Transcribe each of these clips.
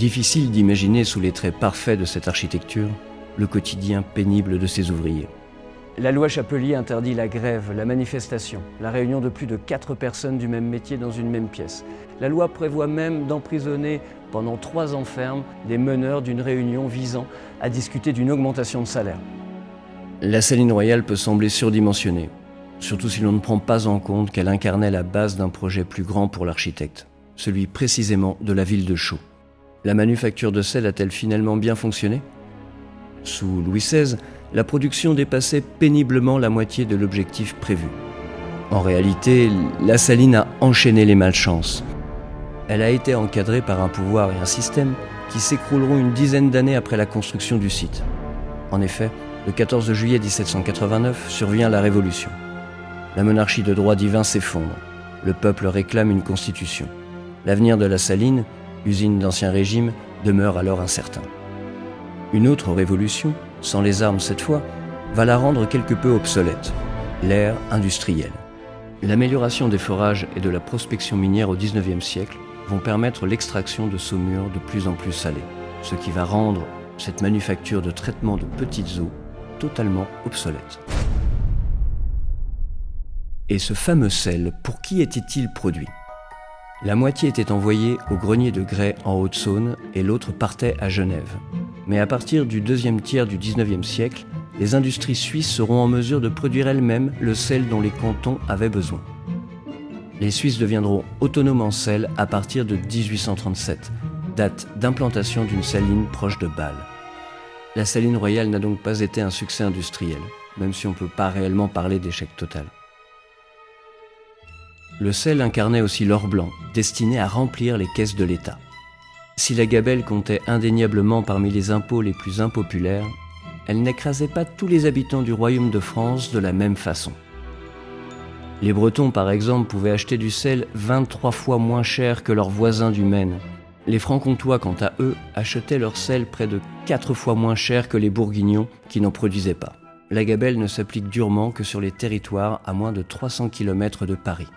Difficile d'imaginer sous les traits parfaits de cette architecture le quotidien pénible de ses ouvriers. La loi Chapelier interdit la grève, la manifestation, la réunion de plus de 4 personnes du même métier dans une même pièce. La loi prévoit même d'emprisonner pendant 3 ans ferme les meneurs d'une réunion visant à discuter d'une augmentation de salaire. La Saline Royale peut sembler surdimensionnée, surtout si l'on ne prend pas en compte qu'elle incarnait la base d'un projet plus grand pour l'architecte, celui précisément de la ville de Chaux. La manufacture de sel a-t-elle finalement bien fonctionné ? Sous Louis XVI, la production dépassait péniblement la moitié de l'objectif prévu. En réalité, la saline a enchaîné les malchances. Elle a été encadrée par un pouvoir et un système qui s'écrouleront une dizaine d'années après la construction du site. En effet, le 14 juillet 1789 survient la Révolution. La monarchie de droit divin s'effondre. Le peuple réclame une constitution. L'avenir de la saline, usine d'Ancien Régime, demeure alors incertain. Une autre révolution, sans les armes cette fois, va la rendre quelque peu obsolète, l'ère industrielle. L'amélioration des forages et de la prospection minière au XIXe siècle vont permettre l'extraction de saumures de plus en plus salées, ce qui va rendre cette manufacture de traitement de petites eaux totalement obsolète. Et ce fameux sel, pour qui était-il produit ? La moitié était envoyée au grenier de Grès en Haute-Saône et l'autre partait à Genève. Mais à partir du deuxième tiers du XIXe siècle, les industries suisses seront en mesure de produire elles-mêmes le sel dont les cantons avaient besoin. Les Suisses deviendront autonomes en sel à partir de 1837, date d'implantation d'une saline proche de Bâle. La Saline Royale n'a donc pas été un succès industriel, même si on ne peut pas réellement parler d'échec total. Le sel incarnait aussi l'or blanc, destiné à remplir les caisses de l'État. Si la gabelle comptait indéniablement parmi les impôts les plus impopulaires, elle n'écrasait pas tous les habitants du royaume de France de la même façon. Les Bretons, par exemple, pouvaient acheter du sel 23 fois moins cher que leurs voisins du Maine. Les Franc-Comtois, quant à eux, achetaient leur sel près de 4 fois moins cher que les Bourguignons, qui n'en produisaient pas. La gabelle ne s'applique durement que sur les territoires à moins de 300 km de Paris.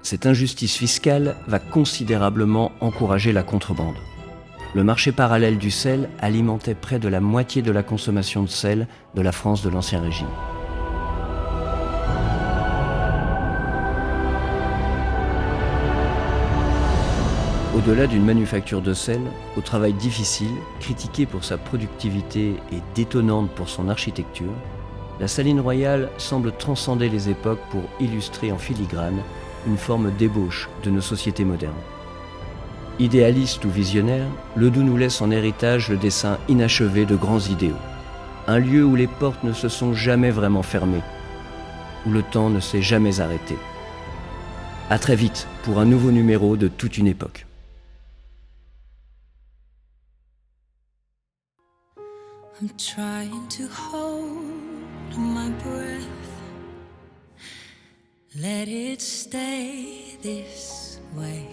Cette injustice fiscale va considérablement encourager la contrebande. Le marché parallèle du sel alimentait près de la moitié de la consommation de sel de la France de l'Ancien Régime. Au-delà d'une manufacture de sel, au travail difficile, critiquée pour sa productivité et détonnante pour son architecture, la Saline Royale semble transcender les époques pour illustrer en filigrane une forme d'ébauche de nos sociétés modernes. Idéaliste ou visionnaire, Ledoux nous laisse en héritage le dessin inachevé de grands idéaux. Un lieu où les portes ne se sont jamais vraiment fermées, où le temps ne s'est jamais arrêté. À très vite pour un nouveau numéro de Toute une époque. I'm trying to hold my breath. Let it stay this way.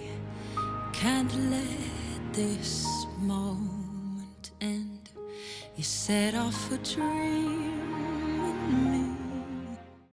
Can't let this moment end. You set off a dream